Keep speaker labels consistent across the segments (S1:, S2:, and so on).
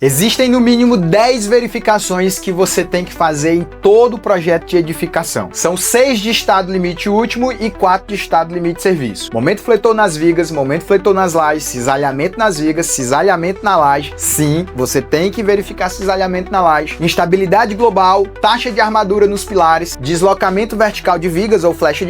S1: Existem no mínimo 10 verificações que você tem que fazer em todo o projeto de edificação. São 6 de estado limite último e 4 de estado limite de serviço. Momento fletor nas vigas, momento fletor nas lajes, cisalhamento nas vigas, cisalhamento na laje. Sim, você tem que verificar cisalhamento na laje. Instabilidade global, taxa de armadura nos pilares, deslocamento vertical de vigas ou flecha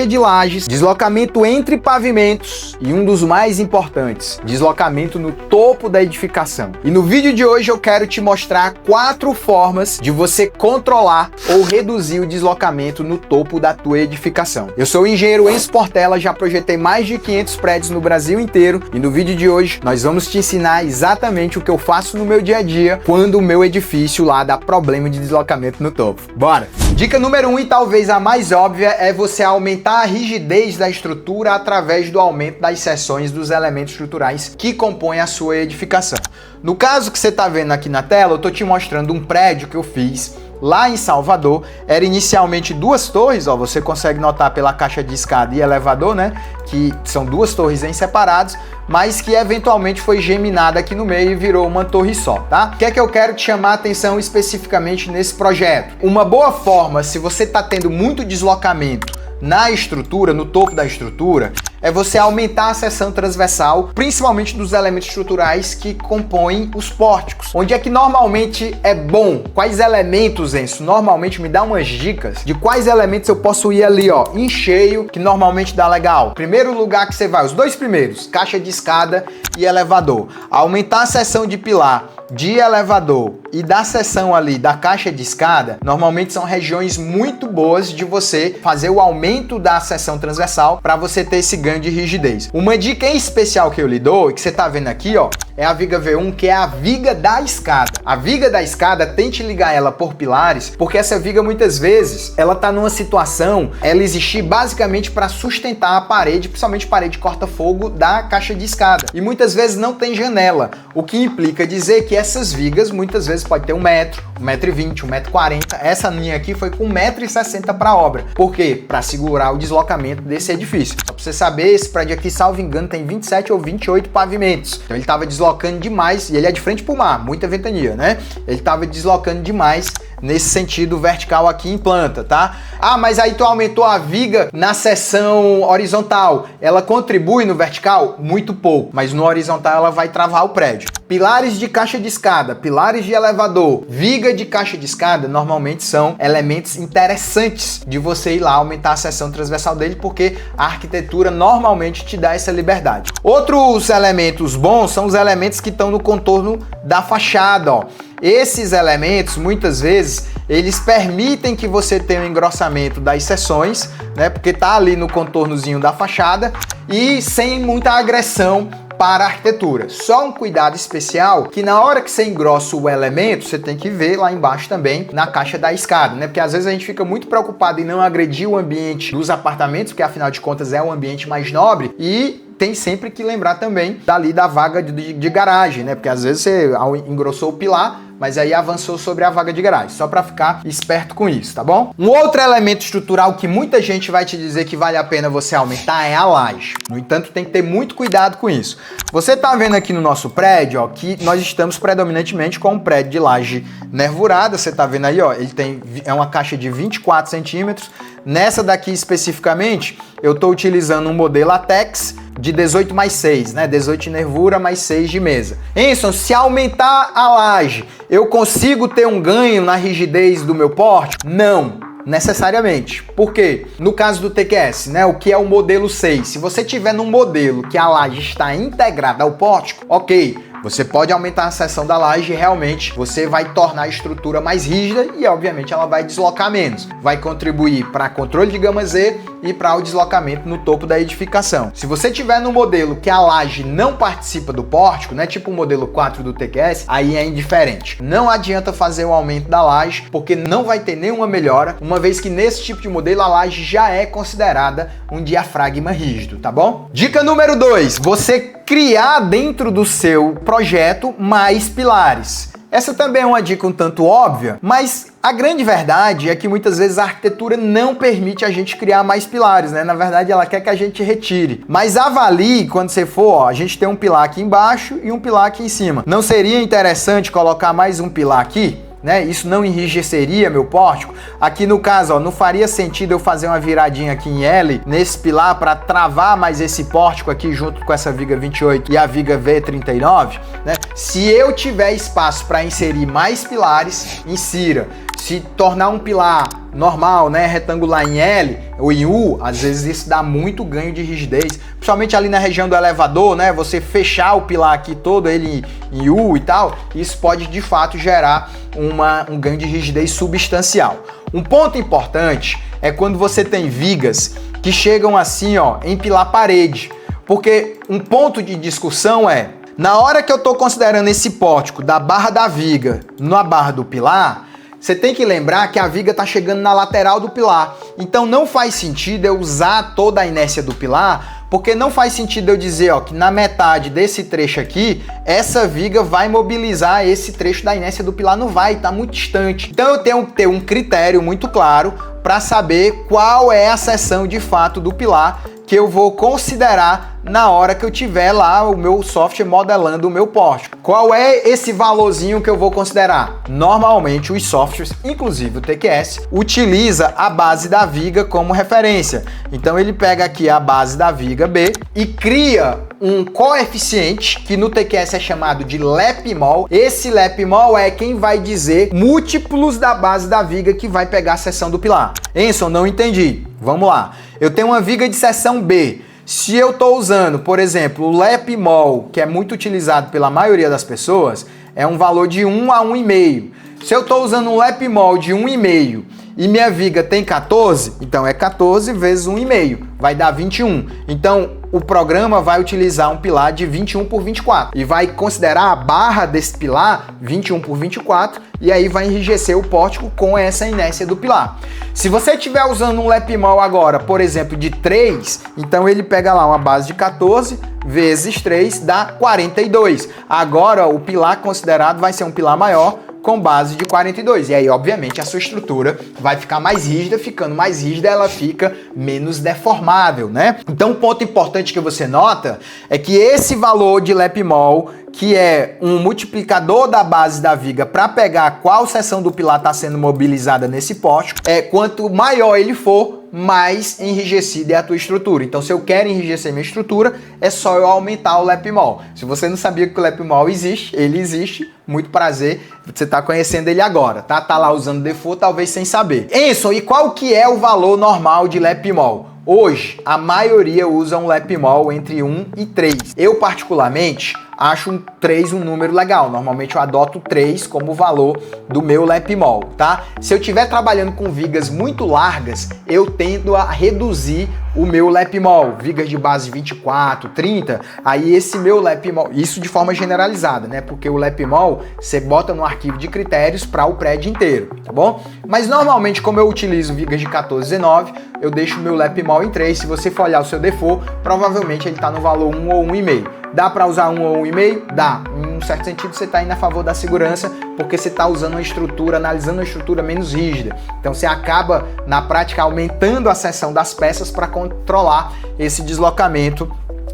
S1: de lajes, deslocamento entre pavimentos e um dos mais importantes, deslocamento no topo da edificação. E no vídeo de hoje eu quero te mostrar 4 formas de você controlar ou reduzir o deslocamento no topo da tua edificação. Eu sou o engenheiro Enzo Portela, já projetei mais de 500 prédios no Brasil inteiro e no vídeo de hoje nós vamos te ensinar exatamente o que eu faço no meu dia a dia quando o meu edifício lá dá problema de deslocamento no topo. Bora! Dica número 1 e talvez a mais óbvia é você aumentar a rigidez da estrutura através do aumento das seções dos elementos estruturais que compõem a sua edificação. No caso que você está vendo aqui na tela, eu estou te mostrando um prédio que eu fiz lá em Salvador. Era inicialmente 2 torres, ó, você consegue notar pela caixa de escada e elevador, né, que são 2 torres em separados, mas que eventualmente foi geminada aqui no meio e virou uma torre só, tá? O que é que eu quero te chamar a atenção especificamente nesse projeto? Uma boa forma, se você está tendo muito deslocamento na estrutura, no topo da estrutura, é você aumentar a seção transversal, principalmente dos elementos estruturais que compõem os pórticos. Onde é que normalmente é bom? Quais elementos, Enzo? Normalmente me dá umas dicas de quais elementos eu posso ir ali, ó, em cheio, que normalmente dá legal. Primeiro lugar que você vai, os 2 primeiros, caixa de escada e elevador. Aumentar a seção de pilar, de elevador e da seção ali da caixa de escada, normalmente são regiões muito boas de você fazer o aumento da seção transversal para você ter esse ganho de rigidez. Uma dica em especial que eu lhe dou, e que você tá vendo aqui, ó, é a viga V1, que é a viga da escada. A viga da escada, tente ligar ela por pilares, porque essa viga muitas vezes, ela tá numa situação, ela existir basicamente para sustentar a parede, principalmente parede corta-fogo da caixa de escada. E muitas vezes não tem janela, o que implica dizer que essas vigas muitas vezes pode ter 1 metro, 1,20 m, 1,40 m. Essa minha aqui foi com 1,60 m para obra. Por quê? Para segurar o deslocamento desse edifício. Só para você saber, esse prédio aqui, salvo engano, tem 27 ou 28 pavimentos. Então ele estava deslocando demais, e ele é de frente para o mar, muita ventania, né? Ele estava deslocando demais nesse sentido vertical aqui em planta, tá? Ah, mas aí tu aumentou a viga na seção horizontal. Ela contribui no vertical? Muito pouco, mas no horizontal ela vai travar o prédio. Pilares de caixa de escada, pilares de elevador, viga de caixa de escada, normalmente são elementos interessantes de você ir lá aumentar a seção transversal dele, porque a arquitetura normalmente te dá essa liberdade. Outros elementos bons são os elementos que estão no contorno da fachada, ó. Esses elementos, muitas vezes, eles permitem que você tenha um engrossamento das seções, né? Porque tá ali no contornozinho da fachada e sem muita agressão para a arquitetura. Só um cuidado especial, que na hora que você engrossa o elemento, você tem que ver lá embaixo também na caixa da escada, né? Porque às vezes a gente fica muito preocupado em não agredir o ambiente dos apartamentos, porque afinal de contas é um ambiente mais nobre, e tem sempre que lembrar também dali da vaga de garagem, né? Porque às vezes você engrossou o pilar, mas aí avançou sobre a vaga de garagem, só para ficar esperto com isso, tá bom? Um outro elemento estrutural que muita gente vai te dizer que vale a pena você aumentar é a laje. No entanto, tem que ter muito cuidado com isso. Você tá vendo aqui no nosso prédio, ó, que nós estamos predominantemente com um prédio de laje nervurada. Você tá vendo aí, ó, ele é uma caixa de 24 centímetros. Nessa daqui especificamente, eu tô utilizando um modelo Atex de 18 mais 6, né? 18 de nervura mais 6 de mesa. Enson, se aumentar a laje, eu consigo ter um ganho na rigidez do meu pórtico? Não necessariamente. Por quê? No caso do TQS, né, o que é o modelo 6, se você tiver num modelo que a laje está integrada ao pórtico, ok, você pode aumentar a seção da laje e realmente você vai tornar a estrutura mais rígida e obviamente ela vai deslocar menos. Vai contribuir para controle de gama Z e para o deslocamento no topo da edificação. Se você tiver no modelo que a laje não participa do pórtico, né, tipo o modelo 4 do TQS, aí é indiferente. Não adianta fazer o aumento da laje porque não vai ter nenhuma melhora, uma vez que nesse tipo de modelo a laje já é considerada um diafragma rígido, tá bom? Dica número 2, você criar dentro do seu projeto mais pilares. Essa também é uma dica um tanto óbvia, mas a grande verdade é que muitas vezes a arquitetura não permite a gente criar mais pilares, né? Na verdade, ela quer que a gente retire. Mas avalie quando você for, ó, a gente tem um pilar aqui embaixo e um pilar aqui em cima. Não seria interessante colocar mais um pilar aqui? Né? Isso não enrijeceria meu pórtico? Aqui no caso, ó, não faria sentido eu fazer uma viradinha aqui em L nesse pilar para travar mais esse pórtico aqui junto com essa viga 28 e a viga V39, né? Se eu tiver espaço para inserir mais pilares, insira. Se tornar um pilar normal, né, retangular em L ou em U, às vezes isso dá muito ganho de rigidez, principalmente ali na região do elevador, né, você fechar o pilar aqui todo ele em U e tal, isso pode de fato gerar um ganho de rigidez substancial. Um ponto importante é quando você tem vigas que chegam assim, ó, em pilar parede, porque um ponto de discussão é, na hora que eu estou considerando esse pórtico da barra da viga na barra do pilar, você tem que lembrar que a viga está chegando na lateral do pilar. Então não faz sentido eu usar toda a inércia do pilar, porque não faz sentido eu dizer, ó, que na metade desse trecho aqui, essa viga vai mobilizar esse trecho da inércia do pilar. Não vai, está muito distante. Então eu tenho que ter um critério muito claro para saber qual é a seção de fato do pilar que eu vou considerar na hora que eu tiver lá o meu software modelando o meu pórtico. Qual é esse valorzinho que eu vou considerar? Normalmente os softwares, inclusive o TQS, utiliza a base da viga como referência. Então ele pega aqui a base da viga B e cria um coeficiente que no TQS é chamado de LEPMOL. Esse LEPMOL é quem vai dizer múltiplos da base da viga que vai pegar a seção do pilar. Enson, não entendi. Vamos lá. Eu tenho uma viga de seção B. Se eu estou usando, por exemplo, o LEPMOL, que é muito utilizado pela maioria das pessoas, é um valor de 1 a 1,5. Se eu estou usando um LEPMOL de 1,5 e minha viga tem 14, então é 14 vezes 1,5, vai dar 21. Então o programa vai utilizar um pilar de 21 por 24 e vai considerar a barra desse pilar 21 por 24 e aí vai enrijecer o pórtico com essa inércia do pilar. Se você estiver usando um LEPMOL agora, por exemplo, de 3, então ele pega lá uma base de 14 vezes 3 dá 42. Agora o pilar considerado vai ser um pilar maior com base de 42. E aí, obviamente, a sua estrutura vai ficar mais rígida, ficando mais rígida, ela fica menos deformável, né? Então, um ponto importante que você nota é que esse valor de LEPMOL, que é um multiplicador da base da viga para pegar qual seção do pilar está sendo mobilizada nesse pórtico, quanto maior ele for, mais enrijecida é a tua estrutura. Então, se eu quero enrijecer minha estrutura, é só eu aumentar o LEPMOL. Se você não sabia que o LEPMOL existe, ele existe. Muito prazer, você está conhecendo ele agora, tá? Tá lá usando default, talvez sem saber. Enson, e qual que é o valor normal de LEPMOL? Hoje, a maioria usa um LEPMOL entre 1 e 3. Eu, particularmente, acho 3 um número legal. Normalmente eu adoto 3 como valor do meu LEPMOL, tá? Se eu estiver trabalhando com vigas muito largas, eu tendo a reduzir o meu LEPMOL, vigas de base 24, 30, aí esse meu LEPMOL, isso de forma generalizada, né? Porque o LEPMOL você bota no arquivo de critérios para o prédio inteiro, tá bom? Mas normalmente, como eu utilizo vigas de 14, 19, eu deixo o meu LEPMOL em 3. Se você for olhar o seu default, provavelmente ele está no valor 1 ou 1,5. Dá para usar 1 ou 1,5? Dá. Em um certo sentido, você está indo a favor da segurança, porque você está usando uma estrutura, analisando uma estrutura menos rígida. Então você acaba, na prática, aumentando a seção das peças para controlar esse deslocamento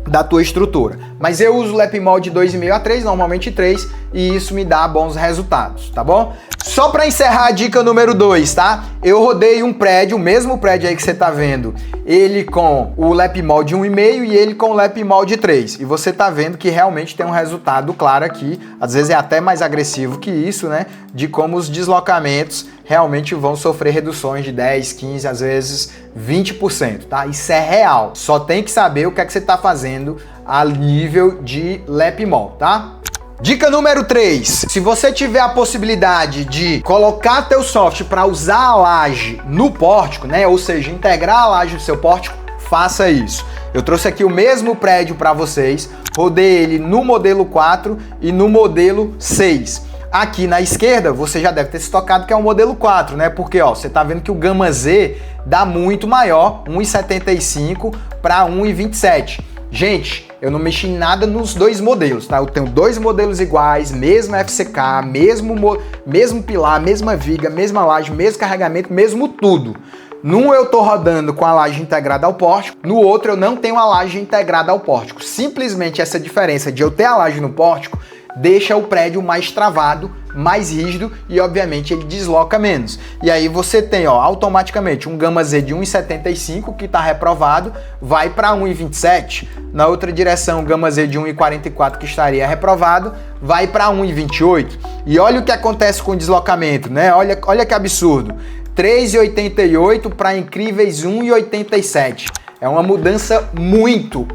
S1: da tua estrutura. Mas eu uso o LEPMOL de 2,5 a 3, normalmente 3, e isso me dá bons resultados, tá bom? Só para encerrar a dica número 2, tá? Eu rodei um prédio, o mesmo prédio aí que você tá vendo, ele com o LEPMOL de 1,5 e ele com o LEPMOL de 3. E você tá vendo que realmente tem um resultado claro aqui, às vezes é até mais agressivo que isso, né? De como os deslocamentos realmente vão sofrer reduções de 10, 15, às vezes 20%, tá? Isso é real. Só tem que saber o que é que você tá fazendo a nível de LEPMOL, tá? Dica número 3, se você tiver a possibilidade de colocar teu software para usar a laje no pórtico, né, ou seja, integrar a laje do seu pórtico, faça isso. Eu trouxe aqui o mesmo prédio para vocês, rodei ele no modelo 4 e no modelo 6. Aqui na esquerda, você já deve ter se tocado que é o modelo 4, né? Porque, ó, você tá vendo que o gama Z dá muito maior, 1,75 para 1,27. Gente, eu não mexi em nada nos dois modelos, tá? Eu tenho dois modelos iguais, mesmo FCK, mesmo pilar, mesma viga, mesma laje, mesmo carregamento, mesmo tudo. Num eu tô rodando com a laje integrada ao pórtico, no outro eu não tenho a laje integrada ao pórtico. Simplesmente essa diferença de eu ter a laje no pórtico deixa o prédio mais travado, mais rígido e obviamente ele desloca menos. E aí você tem, ó, automaticamente um Gama Z de 1,75 que está reprovado, vai para 1,27. Na outra direção, o Gama Z de 1,44 que estaria reprovado, vai para 1,28. E olha o que acontece com o deslocamento, né? Olha que absurdo. 3,88 para incríveis 1,87. É uma mudança muito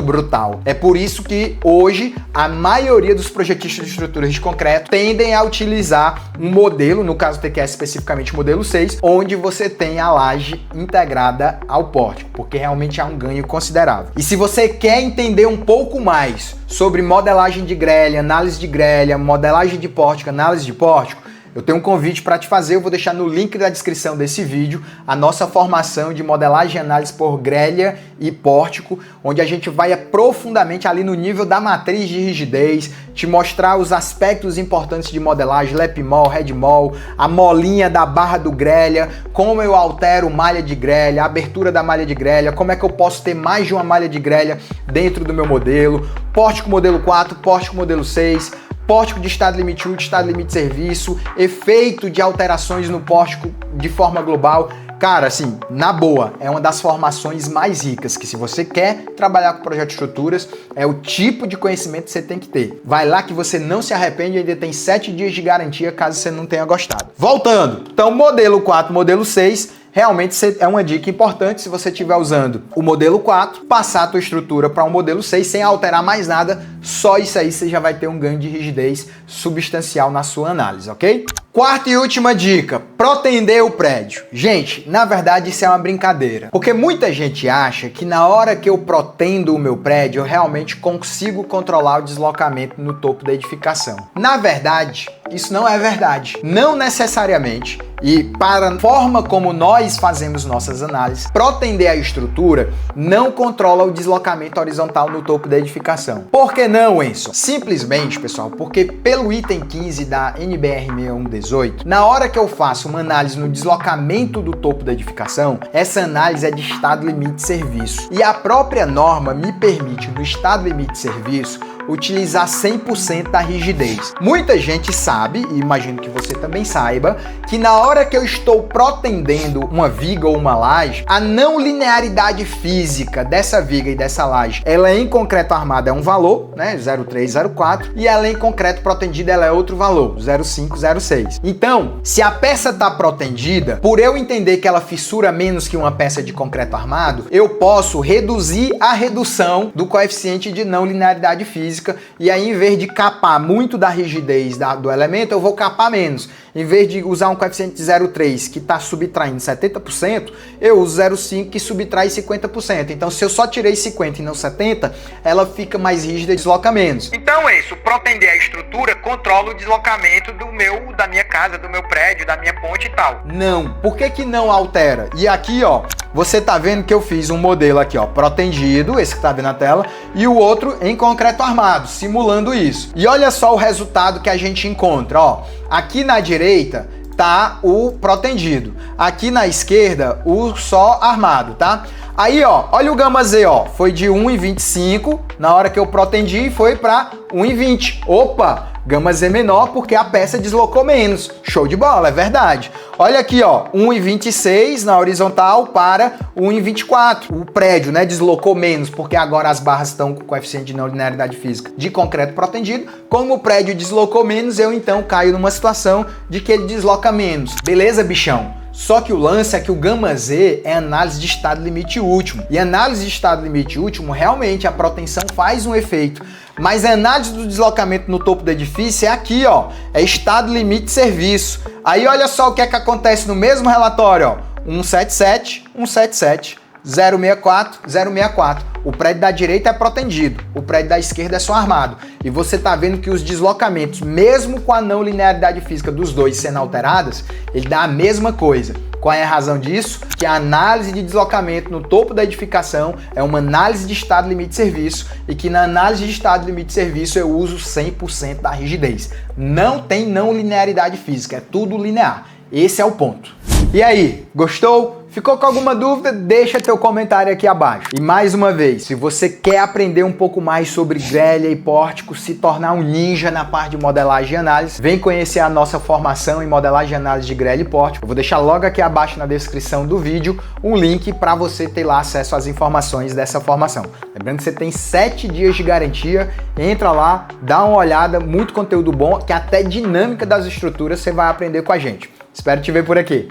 S1: brutal. É por isso que hoje a maioria dos projetistas de estruturas de concreto tendem a utilizar um modelo, no caso do TQS especificamente o modelo 6, onde você tem a laje integrada ao pórtico, porque realmente há um ganho considerável. E se você quer entender um pouco mais sobre modelagem de grelha, análise de grelha, modelagem de pórtico, análise de pórtico, eu tenho um convite para te fazer, eu vou deixar no link da descrição desse vídeo a nossa formação de modelagem e análise por grelha e pórtico, onde a gente vai profundamente ali no nível da matriz de rigidez, te mostrar os aspectos importantes de modelagem, lepimol, redmol, a molinha da barra do grelha, como eu altero malha de grelha, a abertura da malha de grelha, como é que eu posso ter mais de uma malha de grelha dentro do meu modelo, pórtico modelo 4, pórtico modelo 6, pórtico de estado limite útil, estado limite de serviço, efeito de alterações no pórtico de forma global. Cara, assim, na boa, é uma das formações mais ricas, que se você quer trabalhar com projeto de estruturas, é o tipo de conhecimento que você tem que ter. Vai lá que você não se arrepende, ainda tem 7 dias de garantia caso você não tenha gostado. Voltando, então modelo 4, modelo 6, realmente é uma dica importante se você estiver usando o modelo 4, passar a tua estrutura para um modelo 6 sem alterar mais nada, só isso aí você já vai ter um ganho de rigidez substancial na sua análise, ok? Quarta e última dica, protender o prédio. Gente, na verdade isso é uma brincadeira, porque muita gente acha que na hora que eu protendo o meu prédio, eu realmente consigo controlar o deslocamento no topo da edificação. Na verdade, isso não é verdade. Não necessariamente. E para a forma como nós fazemos nossas análises, protender a estrutura não controla o deslocamento horizontal no topo da edificação. Por que não, Enzo? Simplesmente, pessoal, porque pelo item 15 da NBR 6118, na hora que eu faço uma análise no deslocamento do topo da edificação, essa análise é de estado limite de serviço. E a própria norma me permite, no estado limite de serviço, utilizar 100% da rigidez. Muita gente sabe, e imagino que você também saiba, que na hora que eu estou protendendo uma viga ou uma laje, a não linearidade física dessa viga e dessa laje, ela em concreto armado é um valor, né, 0,304, e ela em concreto protendida ela é outro valor, 0,506. Então, se a peça está protendida, por eu entender que ela fissura menos que uma peça de concreto armado, eu posso reduzir a redução do coeficiente de não linearidade física, e aí em vez de capar muito da rigidez do elemento, eu vou capar menos. Em vez de usar um coeficiente de 0,3 que está subtraindo 70%, eu uso 0,5 que subtrai 50%. Então, se eu só tirei 50 e não 70, ela fica mais rígida e desloca menos. Então é isso, protender a estrutura controla o deslocamento da minha casa, do meu prédio, da minha ponte e tal. Não. Por que não altera? E aqui, ó, você tá vendo que eu fiz um modelo aqui, ó, protendido, esse que tá vendo na tela, e o outro em concreto armado, simulando isso. E olha só o resultado que a gente encontra, ó. Aqui na direita tá o protendido, aqui na esquerda o só armado, tá? Aí, ó, olha o Gama Z, ó, foi de 1,25, na hora que eu protendi foi para 1,20. Opa! Gama Z menor porque a peça deslocou menos. Show de bola, é verdade. Olha aqui, ó, 1,26 na horizontal para 1,24. O prédio, né, deslocou menos porque agora as barras estão com coeficiente de não linearidade física de concreto protendido. Como o prédio deslocou menos, eu então caio numa situação de que ele desloca menos. Beleza, bichão? Só que o lance é que o Gama Z é análise de estado limite último. E análise de estado limite último, realmente a proteção faz um efeito. Mas a análise do deslocamento no topo do edifício é aqui, ó. É estado limite de serviço. Aí olha só o que é que acontece no mesmo relatório, ó. 177, 177, 064, 064. O prédio da direita é protendido, o prédio da esquerda é só armado. E você tá vendo que os deslocamentos, mesmo com a não linearidade física dos dois sendo alteradas, ele dá a mesma coisa. Qual é a razão disso? Que a análise de deslocamento no topo da edificação é uma análise de estado limite de serviço e que na análise de estado limite de serviço eu uso 100% da rigidez. Não tem não linearidade física, é tudo linear. Esse é o ponto. E aí, gostou? Ficou com alguma dúvida? Deixa teu comentário aqui abaixo. E mais uma vez, se você quer aprender um pouco mais sobre grelha e pórtico, se tornar um ninja na parte de modelagem e análise, vem conhecer a nossa formação em modelagem e análise de grelha e pórtico. Eu vou deixar logo aqui abaixo na descrição do vídeo um link para você ter lá acesso às informações dessa formação. Lembrando que você tem 7 dias de garantia, entra lá, dá uma olhada, muito conteúdo bom, que até dinâmica das estruturas você vai aprender com a gente. Espero te ver por aqui.